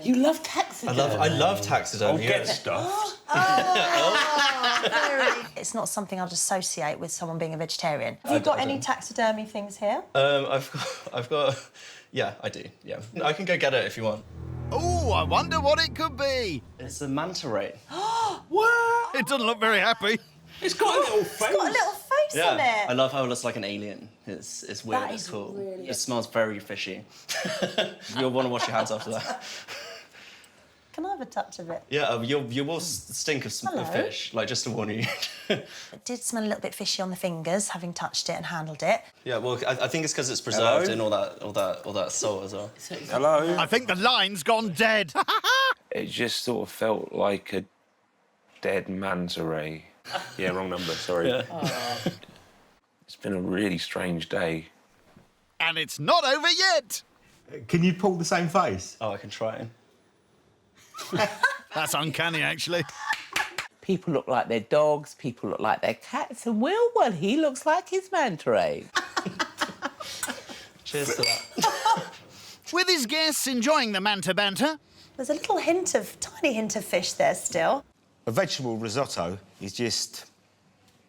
You love taxidermy? I love taxidermy. Oh, get stuffed. It's not something I'd associate with someone being a vegetarian. Have you got any taxidermy things here? I've got... Yeah, I do, yeah. I can go get it if you want. Oh, I wonder what it could be. It's a manta ray. What? It doesn't look very happy. It's got a little face. It's got a little face on it. I love how it looks like an alien. It's weird, That it's is cool. really It smells very fishy. You'll want to wash your hands after that. Can I have a touch of it? Yeah, you will stink of fish, like, just to warn you. It did smell a little bit fishy on the fingers, having touched it and handled it. Yeah, well, I think it's because it's preserved in all that salt as well. Hello? I think the line's gone dead. It just sort of felt like a dead manta ray. Yeah, wrong number, sorry. Yeah. It's been a really strange day. And it's not over yet. Can you pull the same face? Oh, I can try. That's uncanny, actually. People look like their dogs, people look like their cats, and well, he looks like his manta ray. Cheers to that. With his guests enjoying the manta banter. There's a little tiny hint of fish there still. A vegetable risotto is just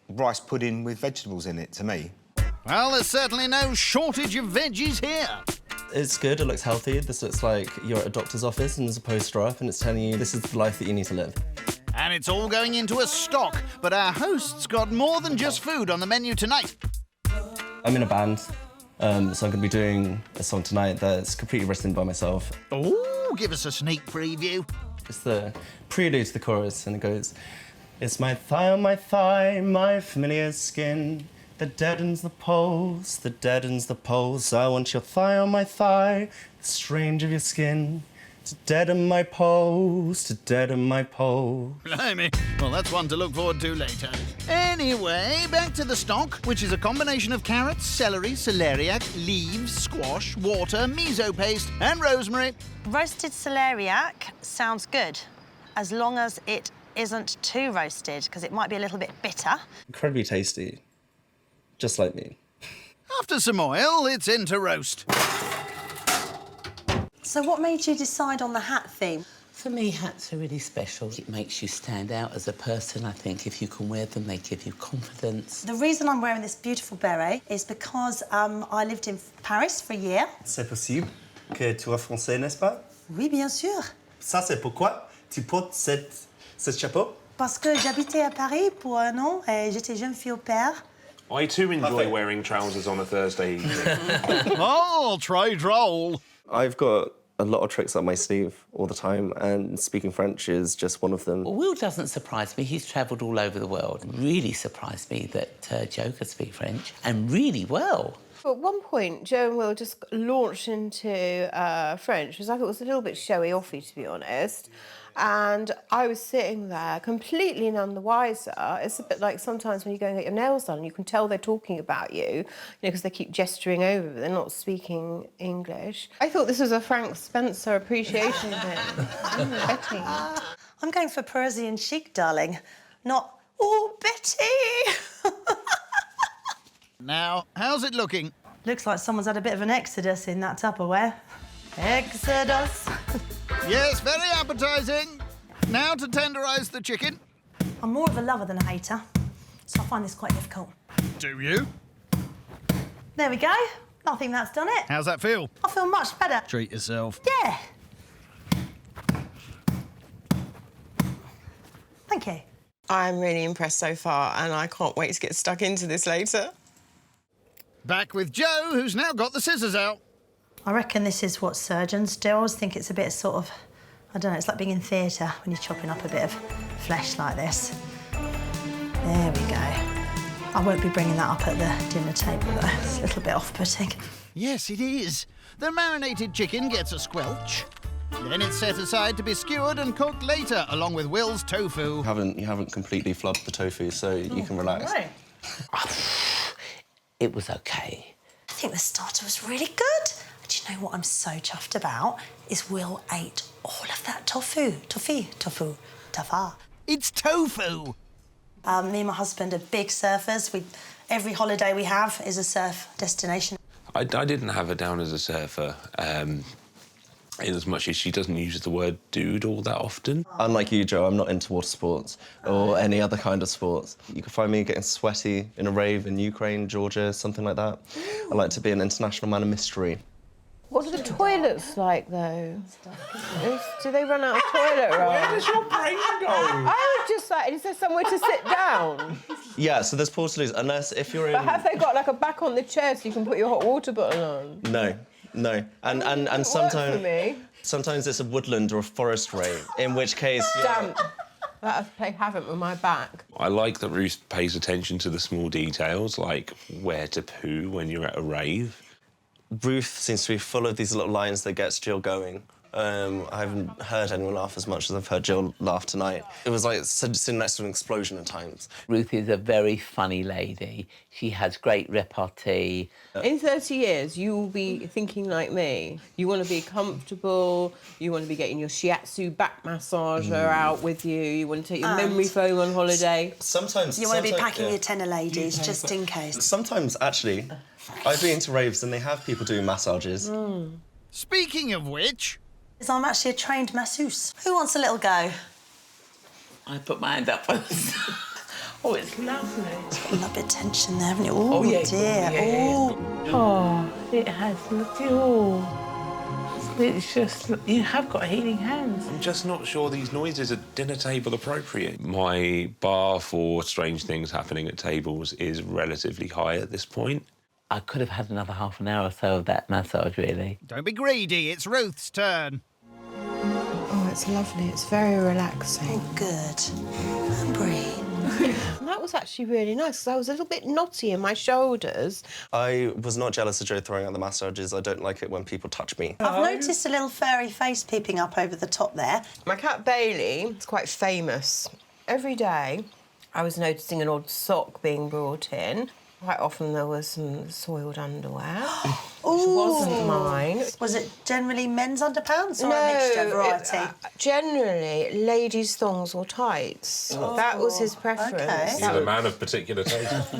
rice pudding with vegetables in it, to me. Well, there's certainly no shortage of veggies here. It's good, it looks healthy. This looks like you're at a doctor's office and there's a poster up and it's telling you this is the life that you need to live. And it's all going into a stock, but our host's got more than just food on the menu tonight. I'm in a band, so I'm going to be doing a song tonight that's completely written by myself. Oh, give us a sneak preview. It's the prelude to the chorus, and it goes, "It's my thigh on my thigh, my familiar skin, that deadens the pulse, that deadens the pulse. I want your thigh on my thigh, the strange of your skin, to deaden my pulse, to deaden my pulse." Blimey. Well, that's one to look forward to later. Anyway, back to the stock, which is a combination of carrots, celery, celeriac, leaves, squash, water, miso paste, and rosemary. Roasted celeriac sounds good, as long as it isn't too roasted, because it might be a little bit bitter. Incredibly tasty, just like me. After some oil, it's into roast. So what made you decide on the hat theme? For me, hats are really special. It makes you stand out as a person. I think if you can wear them, they give you confidence. The reason I'm wearing this beautiful beret is because I lived in Paris for a year. C'est possible que tu es français, n'est-ce pas? Oui, bien sûr. Ça, c'est pourquoi tu portes ce chapeau? Parce que j'habitais à Paris pour un an et j'étais jeune fille au père. I too enjoy wearing trousers on a Thursday evening. Oh, trade roll. I've got a lot of tricks up my sleeve all the time, and speaking French is just one of them. Well, Will doesn't surprise me. He's travelled all over the world. Really surprised me that Joe could speak French, and really well. At one point, Joe and Will just launched into French, which I thought was a little bit showy-offy, to be honest. And I was sitting there completely none the wiser. It's a bit like sometimes when you go and get your nails done, you can tell they're talking about you, because they keep gesturing over, but they're not speaking English. I thought this was a Frank Spencer appreciation thing. Betty. I'm going for Parisian chic, darling, not, oh, Betty! Now, how's it looking? Looks like someone's had a bit of an exodus in that Tupperware. Exodus. Yes, very appetising. Now to tenderize the chicken. I'm more of a lover than a hater, so I find this quite difficult. Do you? There we go. I think that's done it. How's that feel? I feel much better. Treat yourself. Yeah. Thank you. I'm really impressed so far, and I can't wait to get stuck into this later. Back with Joe, who's now got the scissors out. I reckon this is what surgeons do. I always think it's a bit sort of, I don't know, it's like being in theatre when you're chopping up a bit of flesh like this. There we go. I won't be bringing that up at the dinner table, though. It's a little bit off-putting. Yes, it is. The marinated chicken gets a squelch. Then it's set aside to be skewered and cooked later, along with Will's tofu. You haven't completely flubbed the tofu, so you can relax. Right. It was OK. I think the starter was really good. Do you know what I'm so chuffed about? Is Will ate all of that tofu. Tafa. It's tofu! Me and my husband are big surfers. Every holiday we have is a surf destination. I didn't have her down as a surfer. in as much as she doesn't use the word dude all that often. Unlike you, Joe, I'm not into water sports or any other kind of sports. You can find me getting sweaty in a rave in Ukraine, Georgia, something like that. I like to be an international man of mystery. What are the toilets like, though? Do they run out of toilet roll? Where does your brain go? I was just like, is there somewhere to sit down? Yeah, so there's portaloos, unless if you're in... But have they got, like, a back on the chair so you can put your hot water bottle on? No. And sometimes it's a woodland or a forest rave, in which case... Damn. That has played havoc with my back. I like that Ruth pays attention to the small details, like where to poo when you're at a rave. Ruth seems to be full of these little lines that gets Jill going. I haven't heard anyone laugh as much as I've heard Jill laugh tonight. It was like sitting next to an explosion at times. Ruth is a very funny lady. She has great repartee. In 30 years, you will be thinking like me. You want to be comfortable, you want to be getting your shiatsu back massager out with you, you want to take your memory foam on holiday. Sometimes... You want to be packing your tenner ladies, just in case. Sometimes, actually, I've been to raves and they have people doing massages. Speaking of which... I'm actually a trained masseuse. Who wants a little go? I put my hand up first. Oh, it's lovely. It's got a little bit of tension there, haven't you? Oh, Oh, yeah. dear. Yeah. Oh. Oh, it has. Look at all. It's just, you have got healing hands. I'm just not sure these noises are dinner table appropriate. My bar for strange things happening at tables is relatively high at this point. I could have had another half an hour or so of that massage, really. Don't be greedy, it's Ruth's turn. Oh, it's lovely. It's very relaxing. Oh, good. And breathe. And that was actually really nice, because I was a little bit knotty in my shoulders. I was not jealous of Joe throwing out the massages. I don't like it when people touch me. I've noticed a little furry face peeping up over the top there. My cat Bailey is quite famous. Every day, I was noticing an odd sock being brought in. Quite often there was some soiled underwear, which wasn't mine. Was it generally men's underpants or a mixture variety? Generally, ladies' thongs or tights. That was his preference. Okay. He's a man of particular taste.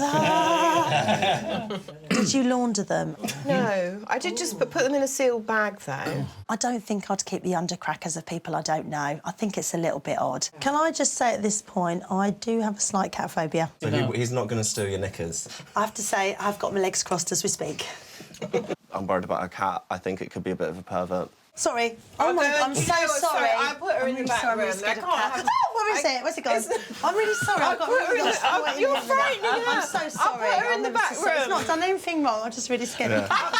Did you launder them? No, I did just put them in a sealed bag, though. I don't think I'd keep the undercrackers of people I don't know. I think it's a little bit odd. Can I just say at this point, I do have a slight cat phobia. So he's not going to steal your knickers. I have to say, I've got my legs crossed as we speak. I'm worried about a cat. I think it could be a bit of a pervert. Sorry. Oh, my God, I'm so sorry. I put her in the back room. I'm scared of cats. Oh, where is it? Where's it gone? I'm really sorry. I've got really lost. You're frightening her. I'm so sorry. I'll put her in the back room. It's not done anything wrong. I'm just really scared of cats.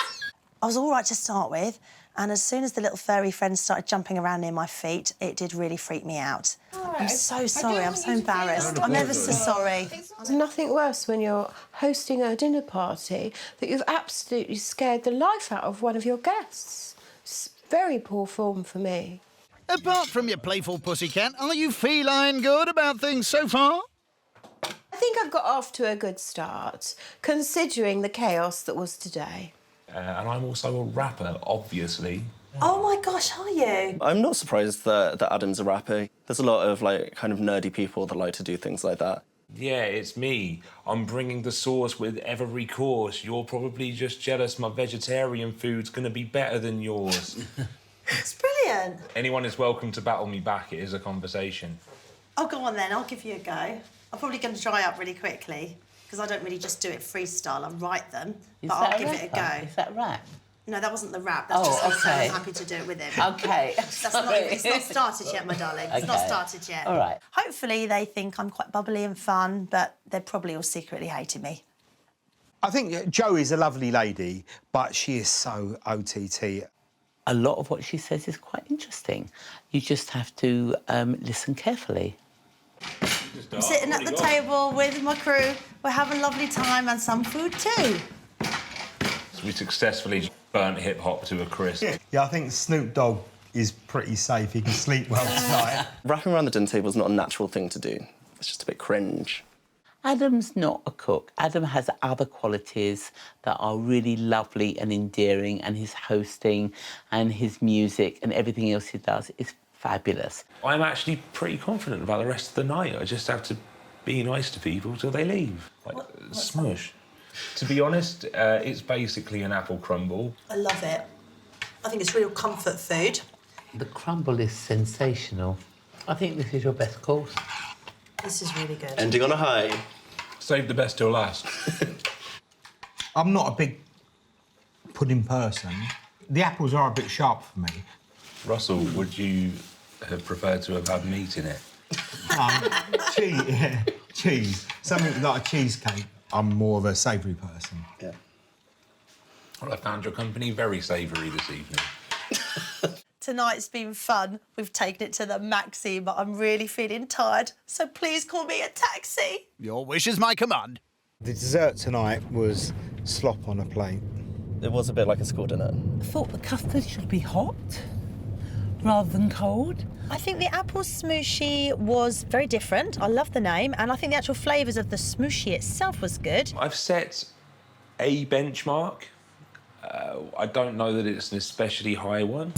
I was all right to start with, and as soon as the little furry friends started jumping around near my feet, it did really freak me out. I'm so sorry. I'm so embarrassed. I'm ever so sorry. There's nothing worse when you're hosting a dinner party that you've absolutely scared the life out of one of your guests. It's very poor form for me. Apart from your playful pussycat, are you feline good about things so far? I think I've got off to a good start, considering the chaos that was today. And I'm also a rapper, obviously. Oh, my gosh, are you? I'm not surprised that Adam's a rapper. There's a lot of, like, kind of nerdy people that like to do things like that. Yeah, it's me. I'm bringing the sauce with every course. You're probably just jealous my vegetarian food's gonna be better than yours. It's brilliant. Anyone is welcome to battle me back. It is a conversation. Oh, go on then. I'll give you a go. I'm probably going to dry up really quickly because I don't really just do it freestyle. I write them, but I'll give it a go. Is that rap? No, that wasn't the rap. That's just me saying I'm happy to do it with him. OK. It's not started yet, my darling. It's not started yet. All right. Hopefully they think I'm quite bubbly and fun, but they're probably all secretly hating me. I think Jo is a lovely lady, but she is so OTT. A lot of what she says is quite interesting. You just have to listen carefully. I'm sitting at the table with my crew. We're having a lovely time and some food too. We successfully burnt hip-hop to a crisp. Yeah, I think Snoop Dogg is pretty safe. He can sleep well tonight. Wrapping around the dinner table is not a natural thing to do. It's just a bit cringe. Adam's not a cook. Adam has other qualities that are really lovely and endearing, and his hosting and his music and everything else he does is fabulous. I'm actually pretty confident about the rest of the night. I just have to be nice to people till they leave. Like, smush. To be honest, it's basically an apple crumble. I love it. I think it's real comfort food. The crumble is sensational. I think this is your best course. This is really good. Ending on a high. Save the best till last. I'm not a big pudding person. The apples are a bit sharp for me. Russell, would you have preferred to have had meat in it? Cheese, yeah, cheese. Something like a cheesecake. I'm more of a savoury person. Yeah. Well, I found your company very savoury this evening. Tonight's been fun. We've taken it to the maxi, but I'm really feeling tired. So please call me a taxi. Your wish is my command. The dessert tonight was slop on a plate. It was a bit like a school dinner. I thought the custard should be hot rather than cold. I think the apple smooshie was very different. I love the name, and I think the actual flavours of the smooshie itself was good. I've set a benchmark. I don't know that it's an especially high one.